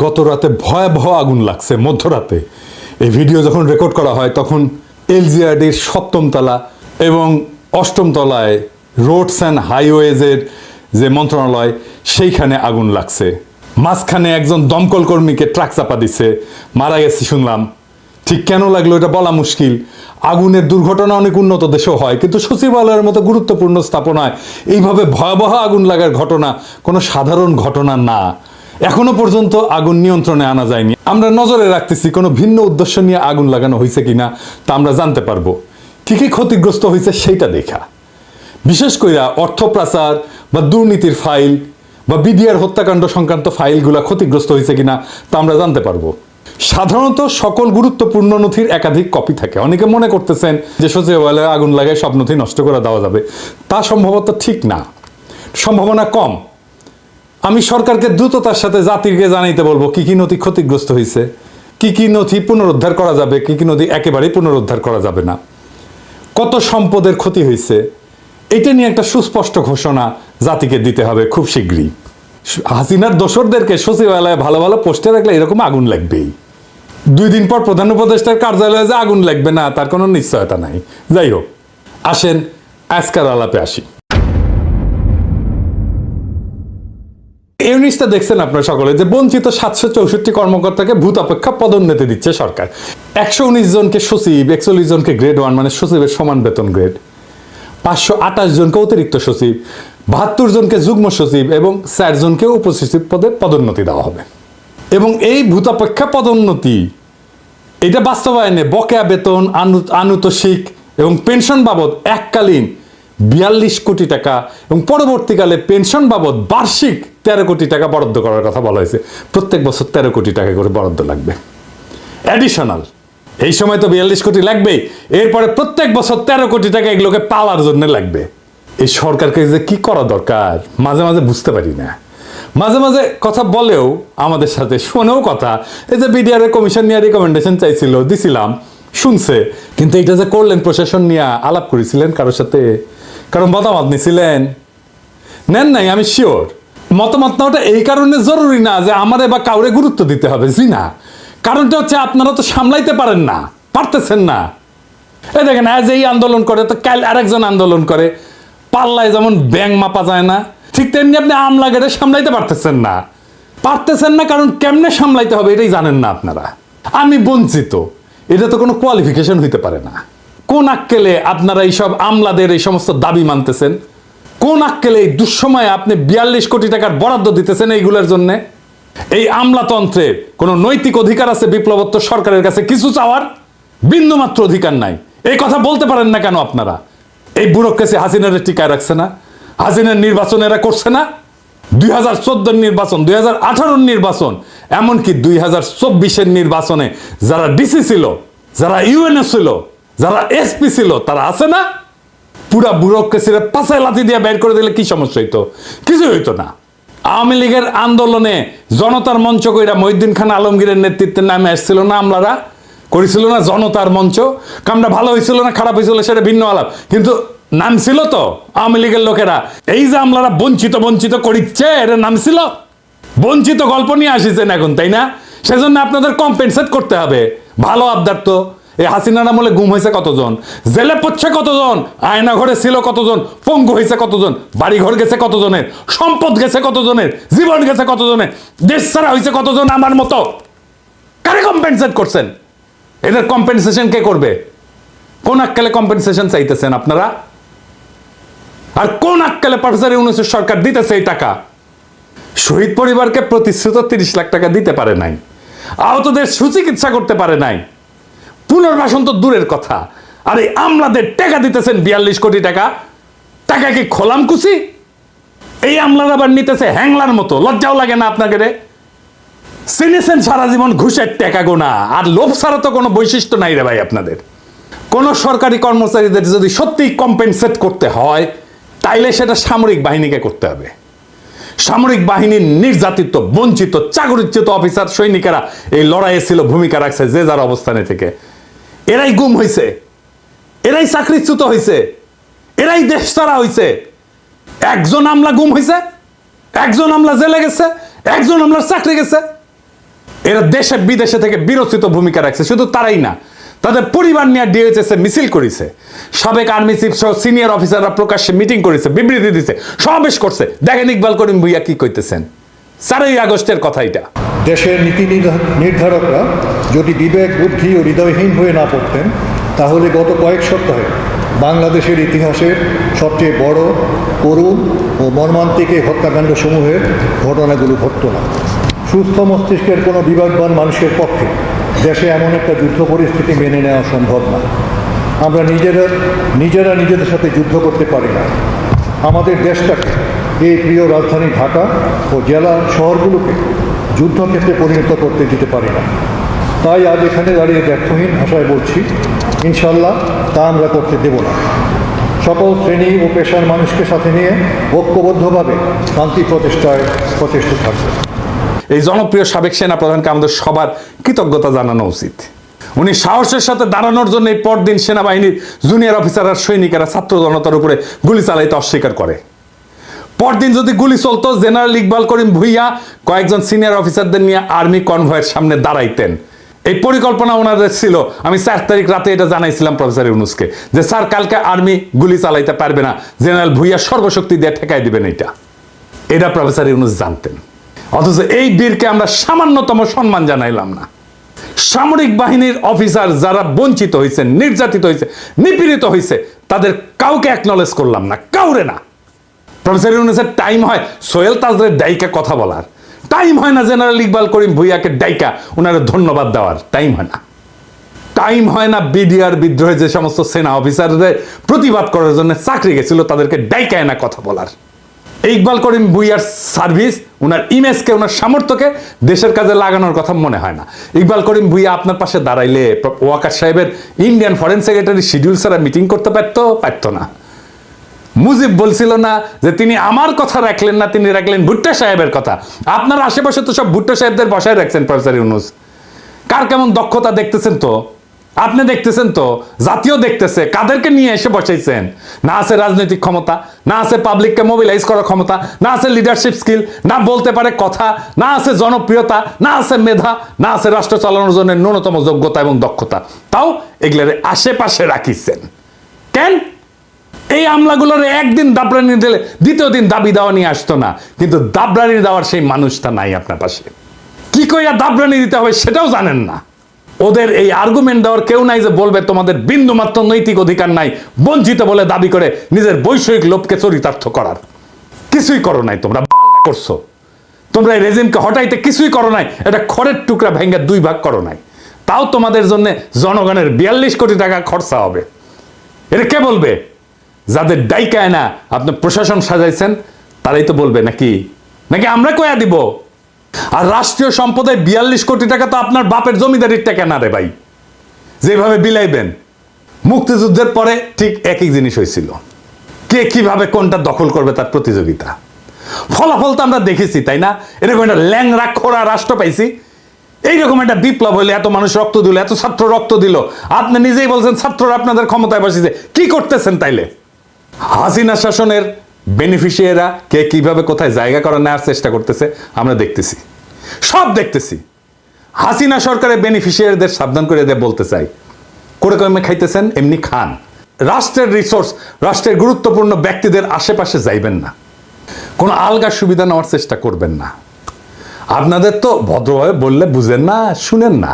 গত রাতে ভয়াবহ আগুন লাগছে মধ্যরাতে। এই ভিডিও যখন রেকর্ড করা হয় তখন এলজিআরডির ৭ম তলা এবং ৮ম তলায় রোডস অ্যান্ড হাইওয়েজের যে মন্ত্রণালয় সেইখানে আগুন লাগছে। মাঝখানে একজন দমকল কর্মীকে ট্রাক চাপা দিচ্ছে, মারা গেছে শুনলাম। ঠিক কেন লাগলো এটা বলা মুশকিল। আগুনের দুর্ঘটনা অনেক উন্নত দেশেও হয়, কিন্তু সচিবালয়ের মতো গুরুত্বপূর্ণ স্থাপনায় এইভাবে ভয়াবহ আগুন লাগার ঘটনা কোনো সাধারণ ঘটনা না। এখনো পর্যন্ত আগুন নিয়ন্ত্রণে আনা যায়নি। আমরা নজরে রাখতেছি কোনো ভিন্ন উদ্দেশ্য নিয়ে আগুন লাগানো হয়েছে কিনা তা আমরা জানতে পারবো। কি কি ক্ষতিগ্রস্ত হয়েছে সেইটা দেখা, বিশেষ করে অর্থ পাচার বা দুর্নীতির ফাইল বা বিডিআর হত্যাকাণ্ড সংক্রান্ত ফাইলগুলো ক্ষতিগ্রস্ত হয়েছে কিনা তা আমরা জানতে পারবো। সাধারণত সকল গুরুত্বপূর্ণ নথির একাধিক কপি থাকে। অনেকে মনে করতেছেন যে সচিবালয়ে আগুন লাগায় সব নথি নষ্ট করে দেওয়া যাবে, তা সম্ভবত ঠিক না, সম্ভাবনা কম। আমি সরকারকে দ্রুততার সাথে জাতিকে জানাইতে বলবো কি কি নথি ক্ষতিগ্রস্ত হয়েছে, কি কি নথি পুনরুদ্ধার করা যাবে, কি কি নথি একেবারেই পুনরুদ্ধার করা যাবে না, কত সম্পদের ক্ষতি হয়েছে, এটা নিয়ে একটা সুস্পষ্ট ঘোষণা জাতিকে দিতে হবে খুব শীঘ্রই। হাসিনার দোসরদেরকে সচিবালয়ে ভালো ভালো পোস্টে রাখলে এরকম আগুন লাগবেই। 2 দিন পর প্রধান উপদেষ্টার কার্যালয়ে যে আগুন লাগবে না তার কোনো নিশ্চয়তা নাই। যাই হোক, আসেন আজকের আলাপে আসি। এই জিনিসটা দেখছেন আপনারা সকলে যে বঞ্চিত 764 কর্মকর্তাকে ভূত অপেক্ষা পদোন্নতি দিচ্ছে সরকার। 119 জনকে সচিব, 41 জনকে গ্রেড 1 মানে সচিবের সমান বেতন গ্রেড, 528 জনকে অতিরিক্ত সচিব, 72 জনকে যুগ্ম সচিব এবং 4 জনকে উপসচিব পদে পদোন্নতি দেওয়া হবে। এবং এই ভূতাপেক্ষা পদোন্নতি এটা বাস্তবায়নে বকেয়া বেতন, আনুতোষিক এবং পেনশন বাবদ এককালীন 42 কোটি টাকা এবং পরবর্তীকালে পেনশন বাবদ বার্ষিক 13 কোটি টাকা বরাদ্দ করার কথা বলা হয়েছে। প্রত্যেক বছর 13 কোটি টাকা করে বরাদ্দ লাগবে অ্যাডিশনাল। এই সময় তো 42 কোটি লাগবেই, এরপরে প্রত্যেক বছর 13 কোটি টাকা এগুলোকে পাওয়ার জন্য লাগবে। এই সরকারকে যে কি করা দরকার মাঝে মাঝে বুঝতে পারি না। মাঝে মাঝে কথা বলেও আমাদের সাথে, শোনেও কথা। এই যে বিডিআর কমিশন নিয়ে রিকমেন্ডেশন চাইছিল, দিছিলাম, শুনছে, কিন্তু এটা যে করলেন প্রশাসন নিয়ে আলাপ করেছিলেন কারোর সাথে, কারণ মতামত নিছিলেন? নেন নাই, আমি শিওর। মতামত নেওয়াটা এই কারণে জরুরি না যে আমাদের বা কাউরে গুরুত্ব দিতে হবে, জি না। কারণটা হচ্ছে আপনারা তো সামলাইতে পারেন না, পারতেছেন না। এই দেখেন আজ এই আন্দোলন করে তো কাল আরেকজন আন্দোলন করে, পাল্লায় যেমন ব্যাং মাপা যায় না, ঠিক তেমনি আপনি আমলাগেরে সামলাইতে পারতেছেন না। পারতেছেন না কারণ কেমনে সামলাইতে হবে এটাই জানেন না আপনারা। আমি বঞ্চিত, এটা তো কোনো কোয়ালিফিকেশন হইতে পারে না। কোন আক্কেলে আপনারা এইসব আমলাদের এই সমস্ত দাবি মানতেছেন? কোন আক্কেলে এই দুঃসময়ে আপনি 42 কোটি টাকার বরাদ্দ দিতেছেন এইগুলোর জন্য? এই আমলাতন্ত্রের কোনো নৈতিক অধিকার আছে বিপ্লবোত্তর সরকারের কাছে কিছু চাওয়ার? বিন্দুমাত্র অধিকার নাই। এই কথা বলতে পারেন না কেন আপনারা? এই ব্যুরোক্রেসি হাসিনার টিকায় রাখছে না? হাসিনার নির্বাচন এরা করছে না? 2014 নির্বাচন, 2018 নির্বাচন, এমনকি 2024 নির্বাচনে যারা ডিসি ছিল, যারা ইউএনও ছিল, যারা এসপি ছিল, তারা আছে না? পুরা ব্যুরোক্রেসিরা পাশায় লাথি দিয়ে বের করে দিলে কি সমস্যা হইতো? কিছু হইতো না। আওয়ামী লীগের আন্দোলনে জনতার মঞ্চ কইরা মহিউদ্দিন খান আলমগীরের নেতৃত্বে নামে আসছিল না আমলারা, করেছিল না জনতার মঞ্চ। কামটা ভালো হয়েছিল না খারাপ হয়েছিল সেটা ভিন্ন আলাপ, কিন্তু নাম ছিল তো আওয়ামী লীগের লোকেরা। এই যে আমলারা বঞ্চিত বঞ্চিত করিচ্ছে, এর নাম ছিল বঞ্চিত। গল্প নিয়ে আসিছেন এখন, তাই না? সেজন্য আপনাদের কম্পেনসেট করতে হবে। ভালো আবদার তো। এই হাসিনার আমলে গুম হয়েছে কতজন, জেলে পড়ছে কতজন, আয়না ঘরে ছিল কতজন, পঙ্গু হয়েছে কতজন, বাড়ি ঘর গেছে কতজনের, সম্পদ গেছে কতজনের, জীবন গেছে কতজনের, দেশ ছাড়া হয়েছে কতজন আমার মতো। কারে কম্পেনসেট করছেন? এদের কম্পেনসেশন কে করবে? কোন আক্কেলে কম্পেনসেশন চাইতেছেন আপনারা? আর কোন আক্কেলে প্রফেসর ইউনূসের সরকার দিতেছে এই টাকা? শহীদ পরিবারকে প্রতিশ্রুত 30 লাখ টাকা দিতে পারে নাই, আহতদের সুচিকিৎসা করতে পারে নাই, পুনর্বাসন তো দূরের কথা। আর এই আমলাদের টাকা দিতেছেন 42 কোটি টাকা। টাকা কি খোলাম কুচি? এই আমলার আবার নিতেছে হ্যাংলার মতো। লজ্জাও লাগে না আপনাকে? রে চিনেছেন সারা জীবন ঘুষের টাকা গোনা, আর লোভ ছাড়া তো কোনো বৈশিষ্ট্য নাই রে ভাই আপনাদের। কোন সরকারি কর্মচারীদের যদি সত্যি কম্পেনসেট করতে হয় তাইলে সেটা সামরিক বাহিনীকে করতে হবে। সামরিক বাহিনীর নির্যাতিত, বঞ্চিত, চাকরিচ্যুত অফিসার সৈনিকেরা এই লড়াইয়ে ছিল, ভূমিকা রাখছে যে যার অবস্থানে থেকে। এরাই গুম হয়েছে, এরাই চাকরিচ্যুত হয়েছে, এরাই দেশ ছাড়া হয়েছে। একজন আমলা গুম হয়েছে, একজন আমলা জেলে গেছে, একজন আমলার চাকরি গেছে। এরা দেশে বিদেশে থেকে বিরচিত ভূমিকা রাখছে। শুধু তারাই না, তাদের পরিবার নিয়ে ডিএইচএস এ মিছিল করেছে, সাবেক আর্মি চিফ সহ সিনিয়র অফিসাররা প্রকাশ্যে মিটিং করেছে, বিবৃতি দিছে, সমাবেশ করছে। দেখেন ইকবাল করিম ভুইয়া কি কইতেছেন। 4ই আগস্টের কথা এটা। দেশের নীতি নির্ধারকরা যদি বিবেক, বুদ্ধি ও হৃদয়হীন হয়ে না পড়তেন, তাহলে গত কয়েক সপ্তাহে বাংলাদেশের ইতিহাসের সবচেয়ে বড়, করুণ ও মর্মান্তিক এই হত্যাকাণ্ড সমূহের ঘটনাগুলো ঘটত না। সুস্থ মস্তিষ্কের কোনো বিবেকবান মানুষের পক্ষে দেশে এমন একটা যুদ্ধ পরিস্থিতি মেনে নেওয়া সম্ভব না। আমরা নিজেরা নিজেদের সাথে যুদ্ধ করতে পারি না। আমাদের দেশটাকে, এই প্রিয় রাজধানী ঢাকা ও জেলা শহরগুলোকে যুদ্ধক্ষেত্রে পরিণত করতে দিতে পারি না। তাই আজ এখানে দাঁড়িয়ে ব্যর্থহীন ভাষায় বলছি, ইনশাল্লাহ তা আমরা করতে দেব না। সকল শ্রেণী ও পেশার মানুষকে সাথে নিয়ে ঐক্যবদ্ধভাবে শান্তি প্রতিষ্ঠায় প্রচেষ্ট থাকবে। এই জনপ্রিয় সাবেক সেনা প্রধানকে আমাদের সবার কৃতজ্ঞতা জানানো উচিত। উনি সাহসের সাথে দাঁড়ানোর জন্য এই পরদিন সেনাবাহিনীর জুনিয়র অফিসার আর সৈনিকেরা ছাত্র জনতার উপরে গুলি চালাইতে অস্বীকার করে। পরদিন যদি গুলি চলতো, জেনারেল ইকবাল করিম ভুইয়া কয়েকজন সিনিয়র অফিসারদের নিয়ে আর্মি কনভয়ের সামনে দাঁড়াইতেন। এই পরিকল্পনা ওনাদের ছিল। আমি 4 তারিখ রাতে এটা জানাইছিলাম প্রফেসর ইউনূসকে যে স্যার, কালকে আর্মি গুলি চালাইতে পারবে না, জেনারেল ভুইয়া সর্বশক্তি দিয়ে ঠেকাই দিবেন। এটা প্রফেসর ইউনূস জানতেন। অথচ এই বীরকে আমরা সামান্যতম সম্মান জানাইলাম না। সামরিক বাহিনীর অফিসার যারা বঞ্চিত হয়েছে, নির্যাতিত হয়েছে, নিপীড়িত হয়েছে, তাদের কাউকে অ্যাকনলেজ করলাম না, কাউরে না। প্রফেসর ইউনূসের টাইম হয় সোহেল তাজরের ডাইকা কথা বলার, টাইম হয় না জেনারেল ইকবাল করিম ভুইয়াকে ডাইকা ওনারা ধন্যবাদ দেওয়ার, টাইম হয় না। টাইম হয় না বিডিআর বিদ্রোহে যে সমস্ত সেনা অফিসারদের প্রতিবাদ করার জন্য চাকরি গেছিল তাদেরকে ডাইকায় না কথা বলার। ইকবাল করিম ভুইয়ার সার্ভিস, ওনার ইমেজকে, ওনার সামর্থ্যকে দেশের কাজে লাগানোর কথা মনে হয় না। ইকবাল করিম ভুইয়া আপনার পাশে দাঁড়াইলে ওয়াকার সাহেবের ইন্ডিয়ান ফরেন সেক্রেটারি শিডিউল ছাড়া মিটিং করতে পারতো না। মুজিব বলছিল না যে তিনি আমার কথা রাখলেন না, তিনি রাখলেন ভুট্টো সাহেবের কথা। আপনার আশেপাশে তো সব ভুট্টো সাহেবদের বসায় রাখছেন প্রফেসর ইউনূস। কার কেমন দক্ষতা দেখতেছেন তো, আপনি দেখতেছেন তো, জাতীয় দেখতেছে। কাদেরকে নিয়ে এসে বসাইছেন? না আছে রাজনৈতিক ক্ষমতা, না আছে পাবলিককে মোবিলাইজ করার ক্ষমতা, না আছে লিডারশিপ স্কিল, না বলতে পারে কথা, না আছে জনপ্রিয়তা, না আছে মেধা, না আছে রাষ্ট্র চালানোর জন্য ন্যূনতম যোগ্যতা এবং দক্ষতা। তাও এগুলোর আশেপাশে রাখিছেন কেন? এই আমলাগুলোর একদিন দাবরানি দিলে দ্বিতীয় দিন দাবি দেওয়া নিয়ে আসতো না, কিন্তু দাবরানি দেওয়ার সেই মানুষটা নাই আপনার পাশে। কি কইয়া দাবরানি দিতে হবে সেটাও জানেন না। ওদের এই আর্গুমেন্ট দেওয়ার কেউ নাই যে বলবে তোমাদের বিন্দুমাত্র নৈতিক অধিকার নাই, বঞ্চিত বলে দাবি করে নিজের বৈষয়িক লোভকে চরিতার্থ করার। কিছুই করো নাই তোমরা, করছো তোমরা এই রেজিমকে হটাইতে কিছুই করো নাই। এটা খড়ের টুকরা ভেঙে 2 ভাগ করো নাই। তাও তোমাদের জন্য জনগণের 42 কোটি টাকা খরচা হবে। এটা কে বলবে? যাদের ডাইকায় না আপনি প্রশাসন সাজাইছেন তারাই তো বলবে, নাকি আমরা কয়া দিব? আর রাষ্ট্রীয় সম্পদে 42 কোটি টাকা তো আপনার বাপের জমিদারির টাকা না রে ভাই, যেভাবে বিলাইবেন। মুক্তিযুদ্ধের পরে ঠিক একই জিনিস হয়েছিল, কে কিভাবে কোনটা দখল করবে তার প্রতিযোগিতা। ফলাফল তো আমরা দেখেছি, তাই না? এরকম একটা ল্যাংরা খোড়া রাষ্ট্র পাইছি। এইরকম একটা বিপ্লব হইলে এত মানুষ রক্ত দিল, এত ছাত্র রক্ত দিল। আপনি নিজেই বলছেন ছাত্ররা আপনাদের ক্ষমতায় বসেছে, কি করতেছেন তাইলে? হাসিনা শাসনের বেনিফিশিয়ারিরা কে কিভাবে কোথায় জায়গা করে নেওয়ার চেষ্টা করতেছে আমরা দেখতেছি, সব দেখতেছি। হাসিনা সরকারের বেনিফিশিয়ারিদের সাবধান করে দিয়ে বলতে চাই, করে কমে খাইতেছেন এমনি খান। রাষ্ট্রের রিসোর্স, রাষ্ট্রের গুরুত্বপূর্ণ ব্যক্তিদের আশেপাশে যাইবেন না, কোনো আলগা সুবিধা নেওয়ার চেষ্টা করবেন না। আপনাদের তো ভদ্রভাবে বললে বুঝেন না, শুনেন না।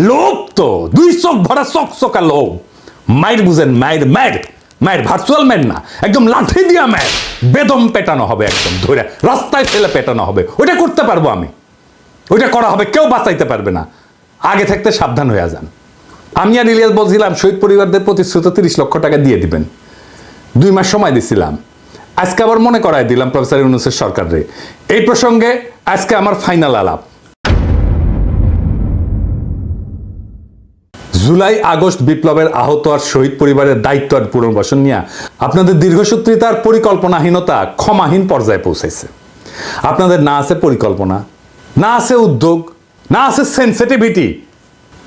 লোভ তো 2 চোখ ভরা চকচকা লোভ। মায়ের বুঝেন, মায়ের ভার্চুয়াল ম্যান না, একদম লাঠি দিয়া ম্যান, বেদম পেটানো হবে, একদম ধরে রাস্তায় ফেলে পেটানো হবে। ওইটা করতে পারবো আমি, ওইটা করা হবে, কেউ বাঁচাইতে পারবে না। আগে থাকতে সাবধান হয়ে যান। আমি আর ইলিয়াস বলছিলাম শহীদ পরিবারদের প্রতিশ্রুত 30 লক্ষ টাকা দিয়ে দিবেন, 2 মাস সময় দিছিলাম। আজকে আবার মনে করাই দিলাম প্রফেসর ইউনূসের সরকারে। এই প্রসঙ্গে আজকে আমার ফাইনাল আলাপ। জুলাই আগস্ট বিপ্লবের আহত আর শহীদ পরিবারের দায়িত্ব আর পুনর্বাসন নিয়ে আপনাদের দীর্ঘসূত্রিতার পরিকল্পনাহীনতা ক্ষমাহীন পর্যায়ে পৌঁছেছে। আপনাদের না আছে পরিকল্পনা, না আছে উদ্যোগ, না আছে সেন্সিটিভিটি।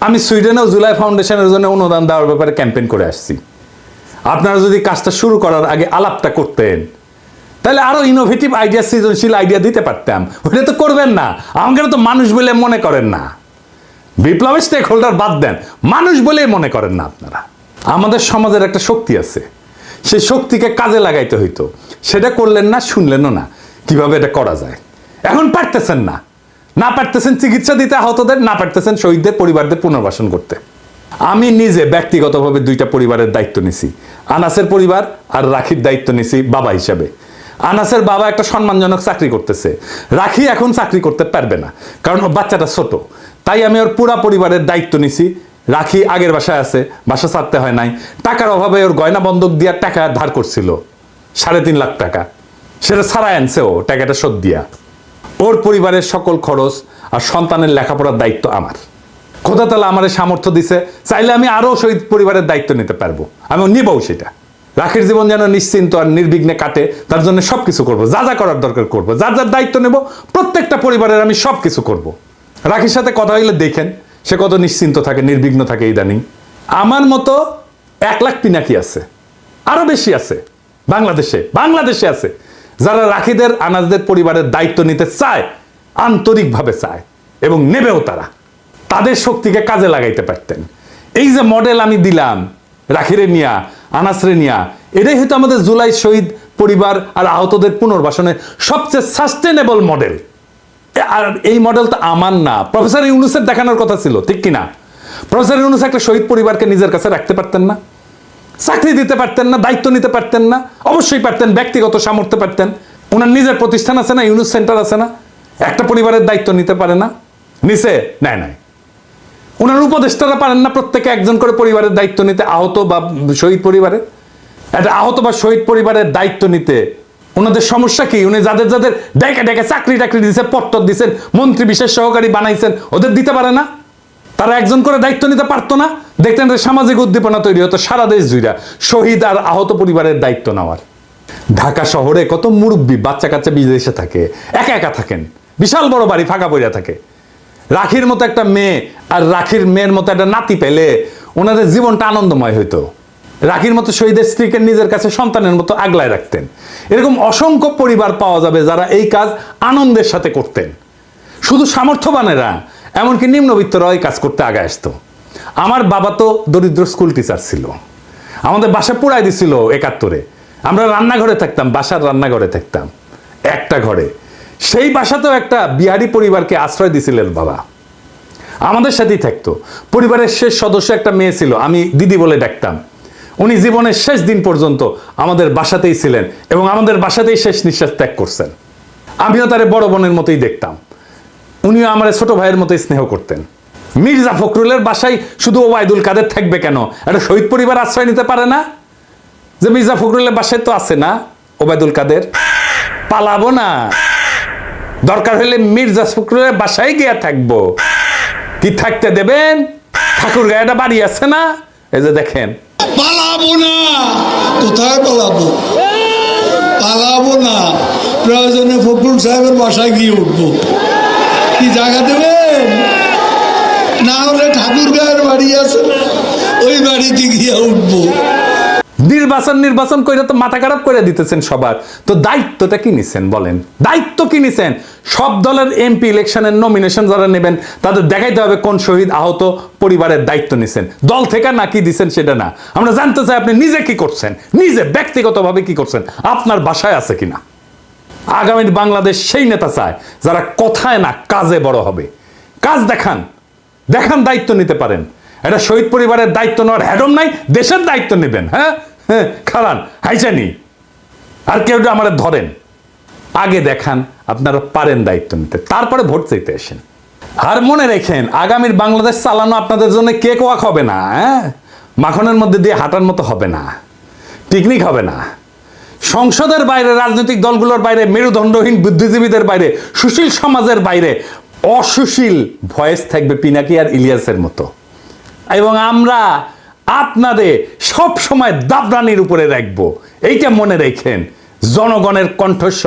আমি সুইডেনেও জুলাই ফাউন্ডেশনের জন্য অনুদান দেওয়ার ব্যাপারে ক্যাম্পেইন করে আসছি। আপনারা যদি কাজটা শুরু করার আগে আলাপটা করতেন তাহলে আরো ইনোভেটিভ আইডিয়া, সৃজনশীল আইডিয়া দিতে পারতাম। ওটা তো করবেন না, আমাকে তো মানুষ বলে মনে করেন না। বিপ্লবের স্টেক হোল্ডার বাদ দেন, মানুষ বলেই মনে করেন না আপনারা। আমাদের সমাজের একটা শক্তি আছে, সেই শক্তিকে কাজে লাগাইতে হইতো, সেটা করলেন না, শুনলেনও না কিভাবে এটা করা যায়। এখন পারতেছেন না, না পারতেছেন চিকিৎসা দিতে আহতদের, না পারতেছেন শহীদদের পরিবারদের পুনর্বাসন করতে। আমি নিজে ব্যক্তিগতভাবে 2টা পরিবারের দায়িত্ব নিছি, আনাসের পরিবার আর রাখির দায়িত্ব নিছি বাবা হিসাবে। আনাসের বাবা একটা সম্মানজনক চাকরি করতেছে, রাখি এখন চাকরি করতে পারবে না, কারণ ওর বাচ্চাটা ছোট। তাই আমি ওর পুরা পরিবারের দায়িত্ব নিছি। রাখি আগের বাসায় আছে, বাসা ছাড়তে হয় নাই, টাকার অভাবে ওর গয়না বন্ধক দিয়া টাকা ধার করছিল 3.5 লাখ টাকা, সেটা ছাড়াই আনছে ও টাকাটা শোধ দিয়া। ওর পরিবারের সকল খরচ আর সন্তানের লেখাপড়ার দায়িত্ব আমার। খোদা তাআলা আমার সামর্থ্য দিছে, চাইলে আমি আরো শহীদ পরিবারের দায়িত্ব নিতে পারবো, আমি নিবও সেটা। রাখির জীবন যেন নিশ্চিন্ত আর নির্বিঘ্নে কাটে, তার জন্য সবকিছু করবো, যা যা করার দরকার করবো, যার যার দায়িত্ব নেব, প্রত্যেকটা পরিবারের আমি সবকিছু করব। রাখির সাথে কথা হইলে দেখেন সে কত নিশ্চিন্ত থাকে, নির্বিঘ্ন থাকে ইদানিং। আমার মতো 1 লাখ পিনাকি আছে, আরো বেশি আছে বাংলাদেশে আছে, যারা রাখিদের আনাজদের পরিবারের দায়িত্ব নিতে চায়, আন্তরিকভাবে চায় এবং নেবেও তারা। তাদের শক্তিকে কাজে লাগাইতে পারতেন। এই যে মডেল আমি দিলাম রাখিরে নিয়া, আনাসরে নিয়া, এটাই হয়তো আমাদের জুলাই শহীদ পরিবার আর আহতদের পুনর্বাসনের সবচেয়ে সাস্টেনেবল মডেল। আর এই মডেল তো আমার না, প্রফেসর ইউনূসের দেখানোর কথা ছিল, ঠিক কিনা? প্রফেসর ইউনূস একটা শহীদ পরিবারকে নিজের কাছে রাখতে পারতেন না? চাকরি দিতে পারতেন না? দায়িত্ব নিতে পারতেন না? অবশ্যই পারতেন, ব্যক্তিগত সামর্থ্য পারতেন। ওনার নিজের প্রতিষ্ঠান আছে না, ইউনূস সেন্টার আছে না? একটা পরিবারের দায়িত্ব নিতে পারে না? নিছে? নাই। ওনার উপদেষ্টারা পারেন না প্রত্যেকে একজন করে পরিবারের দায়িত্ব নিতে, আহত বা শহীদ পরিবারের? একটা আহত বা শহীদ পরিবারের দায়িত্ব নিতে ওনাদের সমস্যা কি? উনি যাদের যাদের ডেকে চাকরি টাকরি দিয়েছে, পত্তর দিয়েছেন, মন্ত্রী বিশেষ সহকারী বানাইছেন, ওদের দিতে পারে না? তারা একজন করে দায়িত্ব নিতে পারতো না? দেখতেন সামাজিক উদ্দীপনা তৈরি হতো সারা দেশ জুড়ে শহীদ আর আহত পরিবারের দায়িত্ব নেওয়ার। ঢাকা শহরে কত মুরব্বী বাচ্চা কাচ্চা বিদেশে থাকে, একা থাকেন, বিশাল বড় বাড়ি ফাঁকা পড়ে থাকে। রাখির মতো একটা মেয়ে আর রাখির মেয়ের মতো একটা নাতি পেলে ওনাদের জীবনটা আনন্দময় হইতো। রাখির মতো শহীদের স্ত্রীকে নিজের কাছে সন্তানের মতো আগলায় রাখতেন। এরকম অসংখ্য পরিবার পাওয়া যাবে যারা এই কাজ আনন্দের সাথে করতেন। শুধু সামর্থ্যবানেরা, এমনকি নিম্নবিত্তরাও এই কাজ করতে আগে আসতো। আমার বাবা তো দরিদ্র স্কুল টিচার ছিল, আমাদের বাসা পুরাই দিছিল 71-এ। আমরা রান্নাঘরে থাকতাম, বাসার রান্নাঘরে থাকতাম একটা ঘরে। সেই বাসাতেও একটা বিহারি পরিবারকে আশ্রয় দিছিলেন বাবা, আমাদের সাথেই থাকতো। পরিবারের শেষ সদস্য একটা মেয়ে ছিল, আমি দিদি বলে ডাকতাম। উনি জীবনের শেষ দিন পর্যন্ত আমাদের বাসাতেই ছিলেন এবং আমাদের বাসাতেই শেষ নিঃশ্বাস ত্যাগ করছেন। আমিও তারে বড় বোনের মতোই দেখতাম, উনিও আমার ছোট ভাইয়ের মতোই স্নেহ করতেন। মির্জা ফখরুলের বাসায় শুধু ওবায়দুল কাদের থাকবে কেন? একটা শহীদ পরিবার আশ্রয় নিতে পারে না? যে মির্জা ফখরুলের বাসায় তো আছে না ওবায়দুল কাদের? পালাবো না, দরকার হলে মির্জা ফখরুলের বাসায় গিয়া থাকবো। কি থাকতে দেবেন? ঠাকুর গায়েটা বাড়ি আছে না, এই যে দেখেন। পালাবো না, কোথায় পালাবো না, প্রয়োজনে ফখরুল সাহেবের বাসায় গিয়ে উঠবো। কি জায়গা দেবেন? না হলে ঠাকুর গায়ের বাড়ি আছে না, ওই বাড়িতে গিয়ে উঠবো। নির্বাচন করে তো মাথা খারাপ করে দিতেছেন সবার। তো দায়িত্বটা কি নিছেন বলেন? দায়িত্ব কি নিছেন? সব দলের এমপি ইলেকশনের নমিনেশন যারা নেবেন তাদের দেখাইতে হবে কোন শহীদ আহত পরিবারের দায়িত্ব নিছেন। দল থেকে না কি দিচ্ছেন সেটা না, আমরা জানতে চাই আপনি নিজে কি করছেন, নিজে ব্যক্তিগতভাবে কি করছেন, আপনার বাসায় আছে কিনা। আগামী বাংলাদেশ সেই নেতা চায় যারা কথায় না কাজে বড় হবে। কাজ দেখান, দায়িত্ব নিতে পারেন। এটা শহীদ পরিবারের দায়িত্ব নেওয়ার হ্যাডম নাই, দেশের দায়িত্ব নেবেন। হ্যাঁ, খারান হাইচানি আর কেউ আমাদের ধরেন, আগে দেখান আপনারা পারেন দায়িত্ব নিতে, তারপরে ভোট চাইতে আসেন। আর মনে রেখেন, আগামীর বাংলাদেশ চালানো আপনাদের জন্য কেক ওয়াক হবে না, মাখনের মধ্যে দিয়ে হাঁটার মতো হবে না, পিকনিক হবে না। সংসদের বাইরে, রাজনৈতিক দলগুলোর বাইরে, মেরুদণ্ডহীন বুদ্ধিজীবীদের বাইরে, সুশীল সমাজের বাইরে অসুশীল ভয়েস থাকবে পিনাকি আর ইলিয়াসের মতো। এবং আমরা আপনাদের সব সময় দাবরানির উপরে রাখবো, এইটা মনে রেখেন। জনগণের কণ্ঠস্বর।